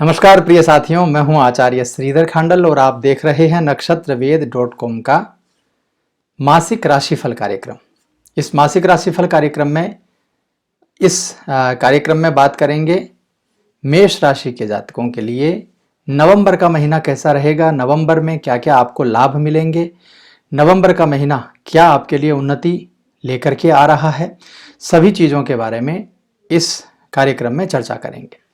नमस्कार प्रिय साथियों, मैं हूं आचार्य श्रीधर खांडल और आप देख रहे हैं नक्षत्रवेद.com का मासिक राशिफल कार्यक्रम। इस मासिक राशिफल कार्यक्रम में बात करेंगे मेष राशि के जातकों के लिए नवंबर का महीना कैसा रहेगा, नवंबर में क्या क्या आपको लाभ मिलेंगे, नवंबर का महीना क्या आपके लिए उन्नति लेकर के आ रहा है, सभी चीज़ों के बारे में इस कार्यक्रम में चर्चा करेंगे।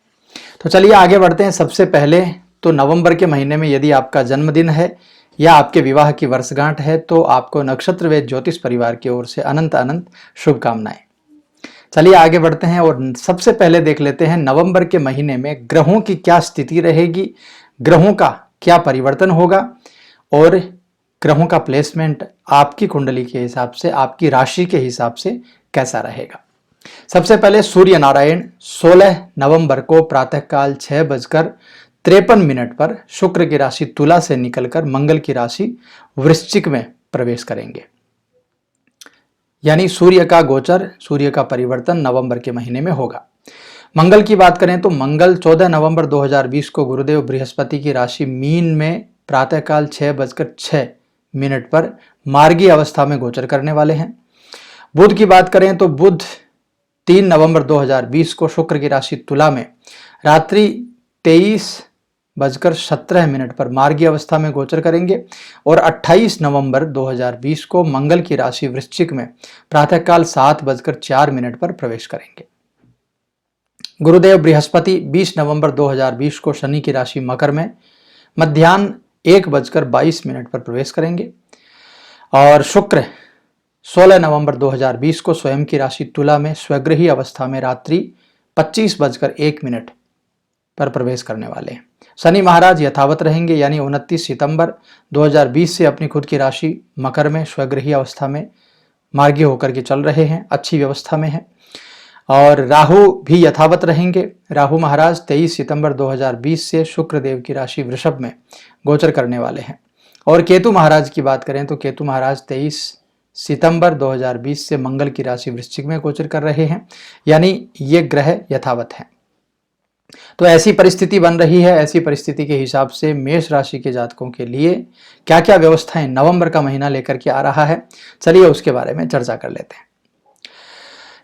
तो चलिए आगे बढ़ते हैं। सबसे पहले तो नवंबर के महीने में यदि आपका जन्मदिन है या आपके विवाह की वर्षगांठ है तो आपको नक्षत्रवेद ज्योतिष परिवार की ओर से अनंत अनंत शुभकामनाएं। चलिए आगे बढ़ते हैं और सबसे पहले देख लेते हैं नवंबर के महीने में ग्रहों की क्या स्थिति रहेगी, ग्रहों का क्या परिवर्तन होगा और ग्रहों का प्लेसमेंट आपकी कुंडली के हिसाब से, आपकी राशि के हिसाब से कैसा रहेगा। सबसे पहले सूर्य नारायण 16 नवंबर को प्रातःकाल 6:53 पर शुक्र की राशि तुला से निकलकर मंगल की राशि वृश्चिक में प्रवेश करेंगे। यानी सूर्य का गोचर, सूर्य का परिवर्तन नवंबर के महीने में होगा। मंगल की बात करें तो मंगल 14 नवंबर 2020 को गुरुदेव बृहस्पति की राशि मीन में प्रातःकाल 6:06 पर मार्गी अवस्था में गोचर करने वाले हैं। बुध की बात करें तो बुध 3 नवंबर 2020 को शुक्र की राशि तुला में रात्रि 23:17 पर मार्गी अवस्था में गोचर करेंगे और 28 नवंबर 2020 को मंगल की राशि वृश्चिक में प्रातःकाल 7:04 पर प्रवेश करेंगे। गुरुदेव बृहस्पति 20 नवंबर 2020 को शनि की राशि मकर में मध्याह्न 1:22 पर प्रवेश करेंगे और शुक्र 16 नवंबर 2020 को स्वयं की राशि तुला में स्वगृही अवस्था में रात्रि 25:01 पर प्रवेश करने वाले हैं। शनि महाराज यथावत रहेंगे, यानी 29 सितंबर 2020 से अपनी खुद की राशि मकर में स्वगृही अवस्था में मार्गी होकर के चल रहे हैं, अच्छी व्यवस्था में है। और राहु भी यथावत रहेंगे। राहु महाराज 23 सितंबर 2020 से शुक्र देव की राशि वृषभ में गोचर करने वाले हैं। और केतु महाराज की बात करें तो केतु महाराज 23 सितंबर 2020 से मंगल की राशि वृश्चिक में गोचर कर रहे हैं, यानी ये ग्रह यथावत हैं। तो ऐसी परिस्थिति बन रही है। ऐसी परिस्थिति के हिसाब से मेष राशि के जातकों के लिए क्या क्या व्यवस्थाएं नवंबर का महीना लेकर के आ रहा है, चलिए उसके बारे में चर्चा कर लेते हैं।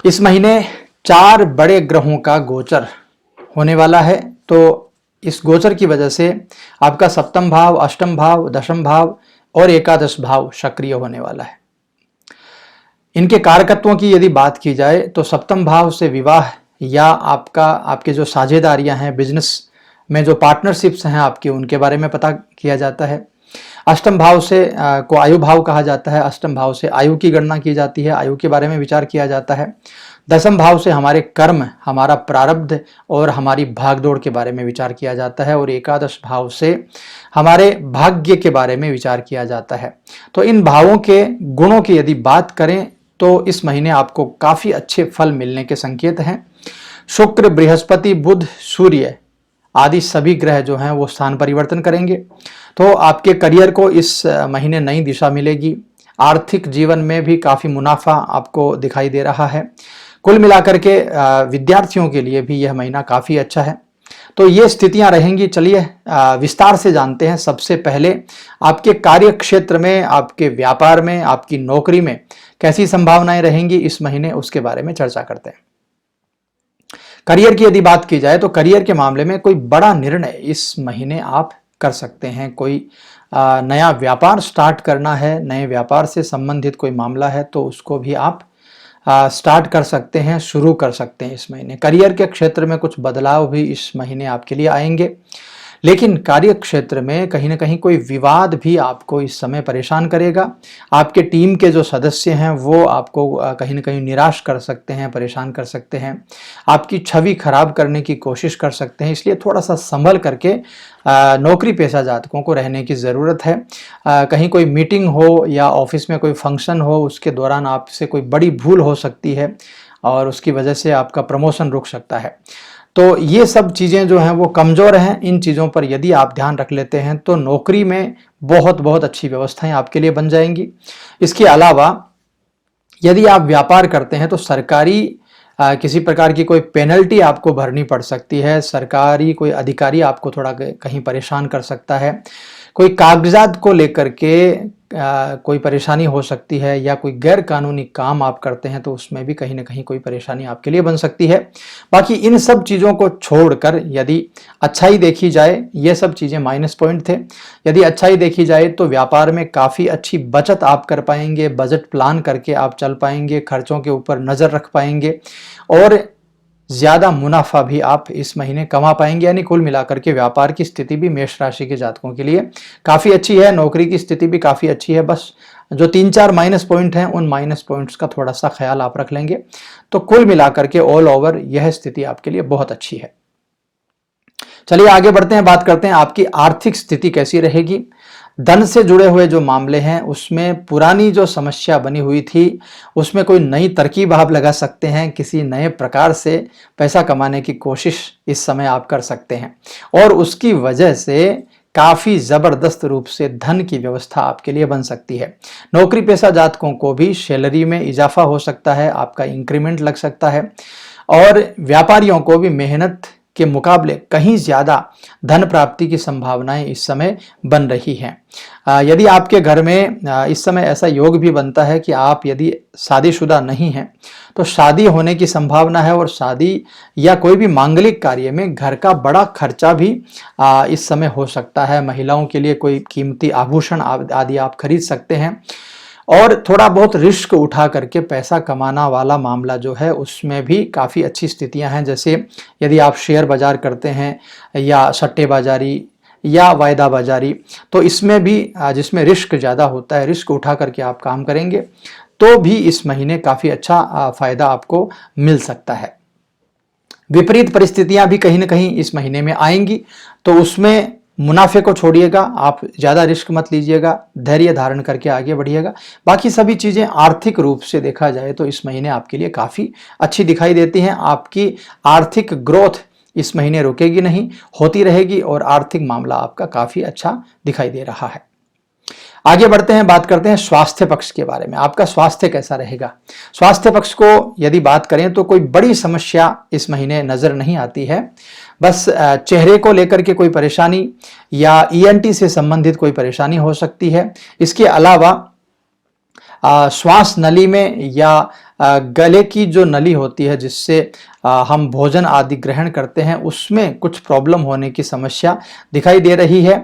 इस महीने 4 बड़े ग्रहों का गोचर होने वाला है। तो इस गोचर की वजह से आपका सप्तम भाव, अष्टम भाव, दशम भाव और एकादश भाव सक्रिय होने वाला है। इनके कारकत्वों की यदि बात की जाए तो सप्तम भाव से विवाह या आपके जो साझेदारियां हैं, बिजनेस में जो पार्टनरशिप्स हैं आपकी, उनके बारे में पता किया जाता है। अष्टम भाव से को आयु भाव कहा जाता है। अष्टम भाव से आयु की गणना की जाती है, आयु के बारे में विचार किया जाता है। दशम भाव से हमारे कर्म, हमारा प्रारब्ध और हमारी भागदौड़ के बारे में विचार किया जाता है। और एकादश भाव से हमारे भाग्य के बारे में विचार किया जाता है। तो इन भावों के गुणों की यदि बात करें तो इस महीने आपको काफ़ी अच्छे फल मिलने के संकेत हैं। शुक्र, बृहस्पति, बुध, सूर्य आदि सभी ग्रह जो हैं वो स्थान परिवर्तन करेंगे। तो आपके करियर को इस महीने नई दिशा मिलेगी। आर्थिक जीवन में भी काफ़ी मुनाफा आपको दिखाई दे रहा है। कुल मिलाकर के विद्यार्थियों के लिए भी यह महीना काफ़ी अच्छा है। तो ये स्थितियां रहेंगी। चलिए विस्तार से जानते हैं। सबसे पहले आपके कार्य क्षेत्र में, आपके व्यापार में, आपकी नौकरी में कैसी संभावनाएं रहेंगी इस महीने, उसके बारे में चर्चा करते हैं। करियर की यदि बात की जाए तो करियर के मामले में कोई बड़ा निर्णय इस महीने आप कर सकते हैं। कोई नया व्यापार स्टार्ट करना है, नए व्यापार से संबंधित कोई मामला है तो उसको भी आप स्टार्ट कर सकते हैं, शुरू कर सकते हैं इस महीने। करियर के क्षेत्र में कुछ बदलाव भी इस महीने आपके लिए आएंगे। लेकिन कार्य क्षेत्र में कहीं ना कहीं कोई विवाद भी आपको इस समय परेशान करेगा। आपके टीम के जो सदस्य हैं वो आपको कहीं ना कहीं निराश कर सकते हैं, परेशान कर सकते हैं, आपकी छवि खराब करने की कोशिश कर सकते हैं। इसलिए थोड़ा सा संभल करके नौकरी पेशा जातकों को रहने की ज़रूरत है। कहीं कोई मीटिंग हो या ऑफिस में कोई फंक्शन हो, उसके दौरान आपसे कोई बड़ी भूल हो सकती है और उसकी वजह से आपका प्रमोशन रुक सकता है। तो ये सब चीज़ें जो हैं वो कमज़ोर हैं। इन चीज़ों पर यदि आप ध्यान रख लेते हैं तो नौकरी में बहुत बहुत अच्छी व्यवस्थाएं आपके लिए बन जाएंगी। इसके अलावा यदि आप व्यापार करते हैं तो सरकारी किसी प्रकार की कोई पेनल्टी आपको भरनी पड़ सकती है, सरकारी कोई अधिकारी आपको थोड़ा कहीं परेशान कर सकता है, कोई कागजात को लेकर के कोई परेशानी हो सकती है, या कोई गैर कानूनी काम आप करते हैं तो उसमें भी कहीं ना कहीं कोई परेशानी आपके लिए बन सकती है। बाकी इन सब चीज़ों को छोड़कर यदि अच्छाई देखी जाए, ये सब चीज़ें माइनस पॉइंट थे। यदि अच्छाई देखी जाए तो व्यापार में काफ़ी अच्छी बचत आप कर पाएंगे, बजट प्लान करके आप चल पाएंगे, खर्चों के ऊपर नज़र रख पाएंगे और ज़्यादा मुनाफा भी आप इस महीने कमा पाएंगे। यानी कुल मिलाकर के व्यापार की स्थिति भी मेष राशि के जातकों के लिए काफ़ी अच्छी है, नौकरी की स्थिति भी काफ़ी अच्छी है। बस जो 3-4 माइनस पॉइंट हैं, उन माइनस पॉइंट्स का थोड़ा सा ख्याल आप रख लेंगे तो कुल मिलाकर के ऑल ओवर यह स्थिति आपके लिए बहुत अच्छी है। चलिए आगे बढ़ते हैं, बात करते हैं आपकी आर्थिक स्थिति कैसी रहेगी। धन से जुड़े हुए जो मामले हैं उसमें पुरानी जो समस्या बनी हुई थी उसमें कोई नई तरकीब आप लगा सकते हैं, किसी नए प्रकार से पैसा कमाने की कोशिश इस समय आप कर सकते हैं और उसकी वजह से काफ़ी ज़बरदस्त रूप से धन की व्यवस्था आपके लिए बन सकती है। नौकरी पेशा जातकों को भी सैलरी में इजाफा हो सकता है, आपका इंक्रीमेंट लग सकता है और व्यापारियों को भी मेहनत के मुकाबले कहीं ज़्यादा धन प्राप्ति की संभावनाएं इस समय बन रही हैं। यदि आपके घर में इस समय ऐसा योग भी बनता है कि आप यदि शादीशुदा नहीं हैं तो शादी होने की संभावना है और शादी या कोई भी मांगलिक कार्य में घर का बड़ा खर्चा भी इस समय हो सकता है। महिलाओं के लिए कोई कीमती आभूषण आदि आप खरीद सकते हैं और थोड़ा बहुत रिस्क उठा करके पैसा कमाना वाला मामला जो है उसमें भी काफ़ी अच्छी स्थितियां हैं। जैसे यदि आप शेयर बाजार करते हैं या सट्टेबाजारी या वायदा बाजारी, तो इसमें भी जिसमें रिस्क ज़्यादा होता है, रिस्क उठा करके आप काम करेंगे तो भी इस महीने काफ़ी अच्छा फ़ायदा आपको मिल सकता है। विपरीत परिस्थितियां भी कहीं ना कहीं इस महीने में आएंगी तो उसमें मुनाफे को छोड़िएगा, आप ज़्यादा रिस्क मत लीजिएगा, धैर्य धारण करके आगे बढ़िएगा। बाकी सभी चीज़ें आर्थिक रूप से देखा जाए तो इस महीने आपके लिए काफ़ी अच्छी दिखाई देती हैं। आपकी आर्थिक ग्रोथ इस महीने रुकेगी नहीं, होती रहेगी और आर्थिक मामला आपका काफ़ी अच्छा दिखाई दे रहा है। आगे बढ़ते हैं, बात करते हैं स्वास्थ्य पक्ष के बारे में। आपका स्वास्थ्य कैसा रहेगा। स्वास्थ्य पक्ष को यदि बात करें तो कोई बड़ी समस्या इस महीने नजर नहीं आती है। बस चेहरे को लेकर के कोई परेशानी या ईएनटी से संबंधित कोई परेशानी हो सकती है। इसके अलावा श्वास नली में या गले की जो नली होती है जिससे हम भोजन आदि ग्रहण करते हैं उसमें कुछ प्रॉब्लम होने की समस्या दिखाई दे रही है।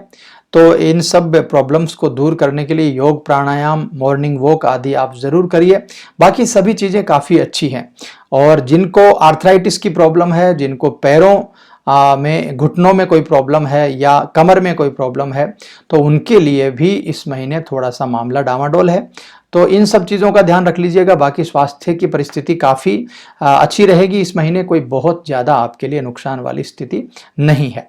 तो इन सब प्रॉब्लम्स को दूर करने के लिए योग, प्राणायाम, मॉर्निंग वॉक आदि आप ज़रूर करिए। बाकी सभी चीज़ें काफ़ी अच्छी हैं और जिनको आर्थराइटिस की प्रॉब्लम है, जिनको पैरों में, घुटनों में कोई प्रॉब्लम है या कमर में कोई प्रॉब्लम है तो उनके लिए भी इस महीने थोड़ा सा मामला डामाडोल है। तो इन सब चीज़ों का ध्यान रख लीजिएगा। बाकी स्वास्थ्य की परिस्थिति काफ़ी अच्छी रहेगी इस महीने, कोई बहुत ज़्यादा आपके लिए नुकसान वाली स्थिति नहीं है।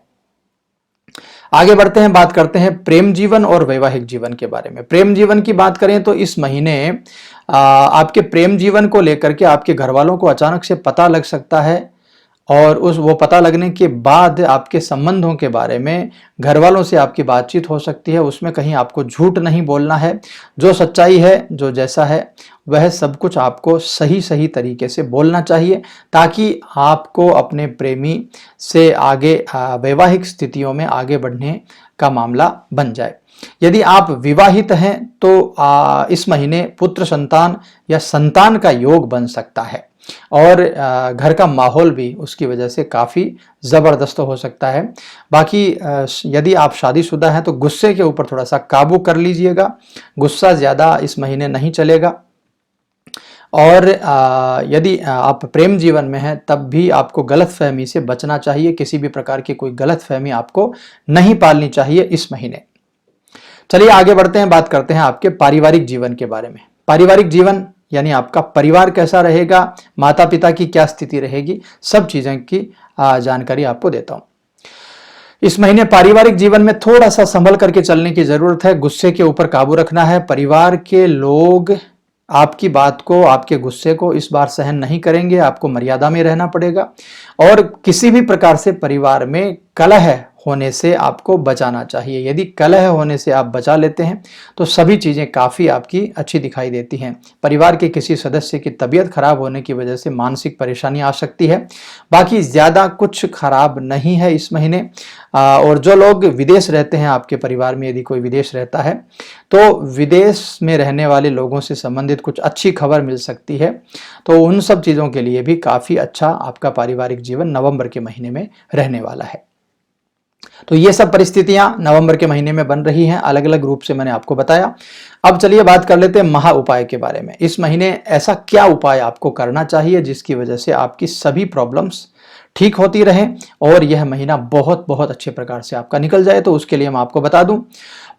आगे बढ़ते हैं, बात करते हैं प्रेम जीवन और वैवाहिक जीवन के बारे में। प्रेम जीवन की बात करें तो इस महीने आपके प्रेम जीवन को लेकर के आपके घर वालों को अचानक से पता लग सकता है और वो पता लगने के बाद आपके संबंधों के बारे में घर वालों से आपकी बातचीत हो सकती है। उसमें कहीं आपको झूठ नहीं बोलना है, जो सच्चाई है, जो जैसा है वह सब कुछ आपको सही सही तरीके से बोलना चाहिए ताकि आपको अपने प्रेमी से आगे वैवाहिक स्थितियों में आगे बढ़ने का मामला बन जाए। यदि आप विवाहित हैं तो इस महीने पुत्र संतान या संतान का योग बन सकता है और घर का माहौल भी उसकी वजह से काफ़ी ज़बरदस्त हो सकता है। बाकी यदि आप शादीशुदा हैं तो गुस्से के ऊपर थोड़ा सा काबू कर लीजिएगा, गुस्सा ज़्यादा इस महीने नहीं चलेगा। और यदि आप प्रेम जीवन में हैं तब भी आपको गलतफहमी से बचना चाहिए, किसी भी प्रकार की कोई गलतफहमी आपको नहीं पालनी चाहिए इस महीने। चलिए आगे बढ़ते हैं, बात करते हैं आपके पारिवारिक जीवन के बारे में। पारिवारिक जीवन यानी आपका परिवार कैसा रहेगा, माता पिता की क्या स्थिति रहेगी, सब चीज़ें की जानकारी आपको देता हूं। इस महीने पारिवारिक जीवन में थोड़ा सा संभल करके चलने की जरूरत है, गुस्से के ऊपर काबू रखना है। परिवार के लोग आपकी बात को, आपके गुस्से को इस बार सहन नहीं करेंगे, आपको मर्यादा में रहना पड़ेगा और किसी भी प्रकार से परिवार में कलह होने से आपको बचाना चाहिए। यदि कलह होने से आप बचा लेते हैं तो सभी चीज़ें काफ़ी आपकी अच्छी दिखाई देती हैं। परिवार के किसी सदस्य की तबीयत खराब होने की वजह से मानसिक परेशानी आ सकती है। बाकी ज़्यादा कुछ खराब नहीं है इस महीने। और जो लोग विदेश रहते हैं, आपके परिवार में यदि कोई विदेश रहता है तो विदेश में रहने वाले लोगों से संबंधित कुछ अच्छी खबर मिल सकती है। तो उन सब चीज़ों के लिए भी काफ़ी अच्छा आपका पारिवारिक जीवन नवंबर के महीने में रहने वाला है। तो ये सब परिस्थितियां नवंबर के महीने में बन रही हैं, अलग अलग रूप से मैंने आपको बताया। अब चलिए बात कर लेते हैं महा उपाय के बारे में। इस महीने ऐसा क्या उपाय आपको करना चाहिए जिसकी वजह से आपकी सभी प्रॉब्लम्स ठीक होती रहे और यह महीना बहुत बहुत अच्छे प्रकार से आपका निकल जाए। तो उसके लिए मैं आपको बता दूं,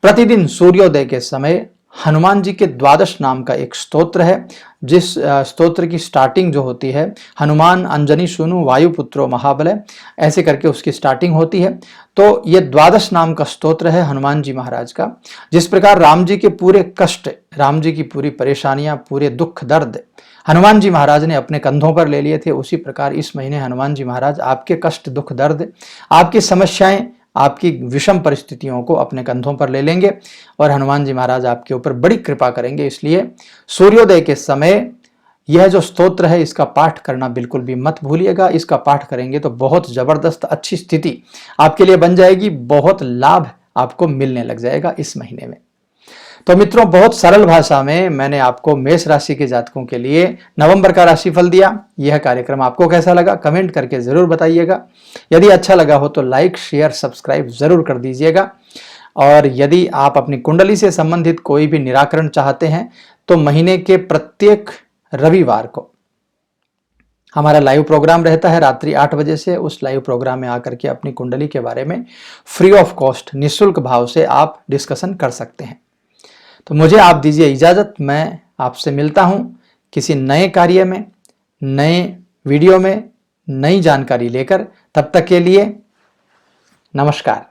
प्रतिदिन सूर्योदय के समय हनुमान जी के द्वादश नाम का एक स्तोत्र है, जिस स्तोत्र की स्टार्टिंग जो होती है, हनुमान अंजनी सुनु वायुपुत्रो महाबल, ऐसे करके उसकी स्टार्टिंग होती है। तो ये द्वादश नाम का स्तोत्र है हनुमान जी महाराज का। जिस प्रकार राम जी के पूरे कष्ट, राम जी की पूरी परेशानियां, पूरे दुख दर्द हनुमान जी महाराज ने अपने कंधों पर ले लिए थे, उसी प्रकार इस महीने हनुमान जी महाराज आपके कष्ट, दुख दर्द, आपकी समस्याएं, आपकी विषम परिस्थितियों को अपने कंधों पर ले लेंगे और हनुमान जी महाराज आपके ऊपर बड़ी कृपा करेंगे। इसलिए सूर्योदय के समय यह जो स्तोत्र है इसका पाठ करना बिल्कुल भी मत भूलिएगा। इसका पाठ करेंगे तो बहुत जबरदस्त अच्छी स्थिति आपके लिए बन जाएगी, बहुत लाभ आपको मिलने लग जाएगा इस महीने में। तो मित्रों, बहुत सरल भाषा में मैंने आपको मेष राशि के जातकों के लिए नवंबर का राशिफल दिया। यह कार्यक्रम आपको कैसा लगा कमेंट करके जरूर बताइएगा। यदि अच्छा लगा हो तो लाइक, शेयर, सब्सक्राइब जरूर कर दीजिएगा। और यदि आप अपनी कुंडली से संबंधित कोई भी निराकरण चाहते हैं तो महीने के प्रत्येक रविवार को हमारा लाइव प्रोग्राम रहता है रात्रि 8 बजे से। उस लाइव प्रोग्राम में आकर के अपनी कुंडली के बारे में फ्री ऑफ कॉस्ट, निःशुल्क भाव से आप डिस्कशन कर सकते हैं। तो मुझे आप दीजिए इजाजत, मैं आपसे मिलता हूं किसी नए कार्य में, नए वीडियो में, नई जानकारी लेकर। तब तक के लिए नमस्कार।